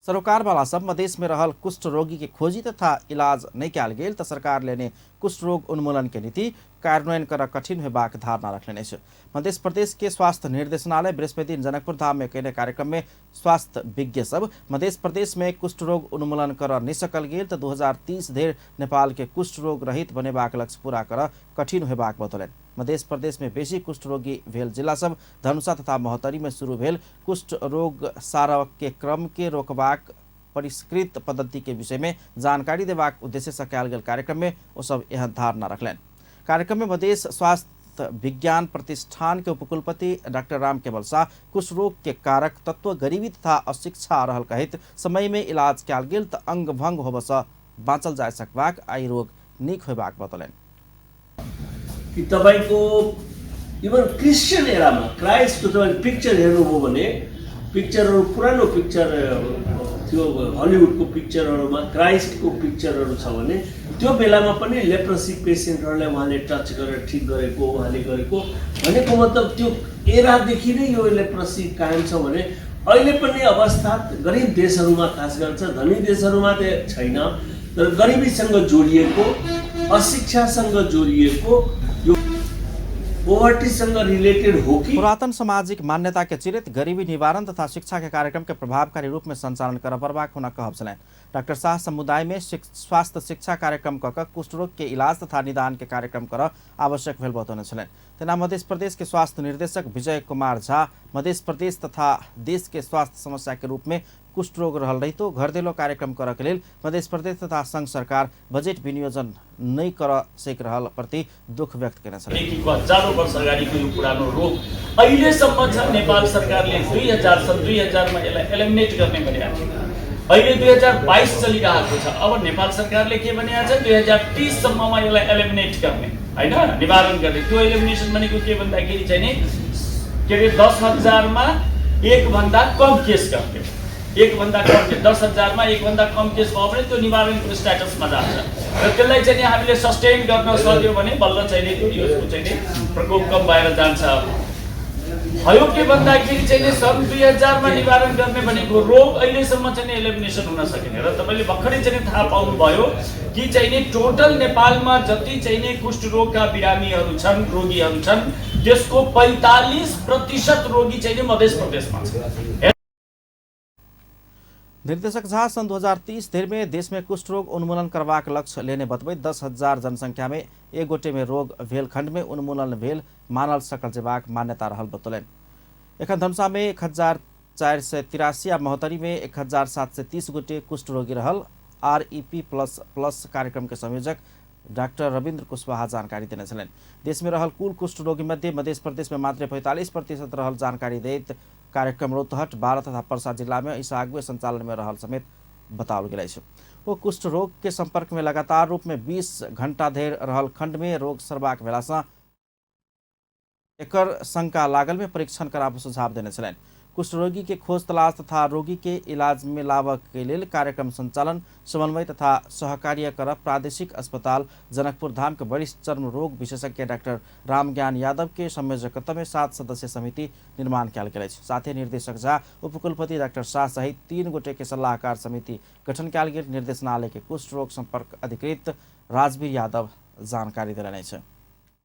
सरोकार वाला सब मधेश में रहल कुष्ठ रोगी के खोजी तथा इलाज नहीं कयल गेल त सरकार लेने कुष्ठ रोग उन्मूलन के नीति कार्यान्वयन कर कठिन हेबाक धारणा रखने छ। मध्य प्रदेश के स्वास्थ्य निर्देशनालय बृहस्पति दिन जनकपुर धाम में कयने कार्यक्रम में स्वास्थ्य विज्ञ सब मध्य प्रदेश में कुष्ठ रोग उन्मूलन कर नहीं सकल गेल त 2030 धरि नेपाल के कुष्ठ रोग रहित बनेबाक लक्ष्य पूरा कर कठिन हेबाक बतौलनि। मध्य प्रदेश में बेसी कुष्ठ रोगी भेल जिला सब धनुषा तथा महोत्तरी में शुरू भेल कुष्ठ रोग सारव के क्रम के रोकबाक परिष्कृत पद्धति के विषय में जानकारी देबाक उद्देश्य से कयल गेल कार्यक्रम में वो सब यह धारणा रखलनि। कार्यक्रम में मधेश स्वास्थ्य विज्ञान प्रतिष्ठान के उपकुलपति डॉक्टर राम केवल शाह कुष्ठ रोग के कारक तत्व गरीबी तथा अशिक्षा रहल कहित समय में इलाज कयल गेल त अंग भंग होबस बाँचल जा सकबाक आई रोग निक होबाक बतौलनि। कि तपाईको इभन क्रिस्चियन एरामा क्राइस्टको तपाईले पिक्चर हेर्नुभयो भने पिक्चरहरू पुरानो पिक्चर त्यो हलिउडको पिक्चरहरूमा क्राइस्टको पिक्चरहरू छ भने त्यो बेलामा पनि लेप्रोसी पेसेन्टहरूलाई उहाँले टच गरेर ठिक गरेको उहाँले गरेको भनेको मतलब त्यो एरादेखि नै यो लेप्रोसी कायम छ भने अहिले पनि अवस्था गरिब देशहरूमा खास गरेर धनी देशहरूमा त छैन, तर गरिबीसँग जोडिएको अशिक्षासँग जोडिएको पोवर्टीसँग रिलेटेड हो कि पुरातन सामाजिक मान्यता के चिरित गरीबी निवारण तथा शिक्षा के कार्यक्रम के प्रभावकारी रूप में संचालन कर परबाक होना कहब छलैन। डॉक्टर शाह समुदाय में स्वास्थ्य शिक्षा कार्यक्रम कऽ कुष्ठ रोग के इलाज तथा निदान के कार्यक्रम कर आवश्यक भेल बतौने छलैन। तेना मध्य प्रदेश के स्वास्थ्य निर्देशक विजय कुमार झा मध्य प्रदेश तथा देश के स्वास्थ्य समस्या के रूप में कुष्ठ रोग रहल रहितो घरदेलो कार्यक्रम कर के लेल मध्य प्रदेश तथा संघ सरकार बजेट विनियोजन नहीं कर सक रहल प्रति दुख व्यक्त करने छन्। हजारौं वर्ष अगाडिको यो पुरानो रोग अहिलेसम्म छ। नेपाल सरकारले 2000 मा यसलाई एलिमिनेट गर्ने भनेको थियो। अहिले 2022 चलिरहेको छ। अब नेपाल सरकारले के भनेको छ 2030 सम्ममा यसलाई एलिमिनेट गर्ने हैन, निवारण गर्ने। त्यो एलिमिनेसन भनेको के भन्दाखेरि चाहिँ नि के रे 10,000 मा एक भन्दा कम केस गर्ने, एक भन्दा कम 10,000 मा एक भन्दा कम केस भयो भने त्यो निवारणको स्ट्याटसमा जान्छ र त्यसलाई चाहिँ हामीले सस्टेन गर्न सक्यो भने बल्ल चाहिँ यसको चाहिँ प्रकोप कम भएर जान्छ। भयो के भन्दाखेरि चाहिँ सन् 2000 मा निवारण गर्ने भनेको रोग अहिलेसम्म चाहिँ एलिमिनेसन हुन सकेन र तपाईले भर्खरै चाहिँ थाहा पाउनु भयो कि चाहिँ टोटल नेपालमा जति चाहिँ कुष्ठ रोगका बिरामीहरू छन्, रोगीहरू छन्, त्यसको 45% रोगी चाहिँ मध्य प्रदेशमा छ। निर्देशक झा सन 2030 धरि में देश में कुष्ठ रोग उन्मूलन करवाक लक्ष्य लेने बतबैत 10,000 जनसंख्या में एक गोटे में रोग भेल खंड में उन्मूलन भेल मानल सकल जेबाक मान्यता रहल बतौलनि। एखन धनुषा में 1,483 आ महोत्तरी में 1,730 गोटे कुष्ठ रोगी रहल। REP++ कार्यक्रम के संयोजक डॉक्टर रविन्द्र कुशवाहा जानकारी देने छलनि। देश में रहल कुल कुष्ठ रोगी मध्य मध्य प्रदेश में मात्र 45% रहल जानकारी दैत कार्यक्रम रौतहट 12 तथा पर्सा जिला में ऐसा आगुए संचालन में रहल समेत बताओल गेल अछि। वो कुष्ठ रोग के संपर्क में लगातार रूप में 20 घंटा धरि रहल खंड में रोग सरबाक भेला सँ एकर शंका लागल में परीक्षण कराब सुझाव देने छलनि। कुष्ठ रोगी के खोज तलाश तथा रोगी के इलाज में लाभक के लेल कार्यक्रम संचालन समन्वय तथा सहकार्य कर प्रादेशिक अस्पताल जनकपुर धाम के वरिष्ठ चर्म रोग विशेषज्ञ डॉक्टर रामज्ञान यादव के संयोजकत्व में 7 सदस्यीय समिति निर्माण कयल गेल अछि। साथ ही निर्देशक झा उपकुलपति डॉक्टर शाह सहित 3 गोटे के सलाहकार समिति गठन कयल गेल निर्देशनालय के कुष्ठ रोग संपर्क अधिकृत राजवीर यादव जानकारी देलनि अछि।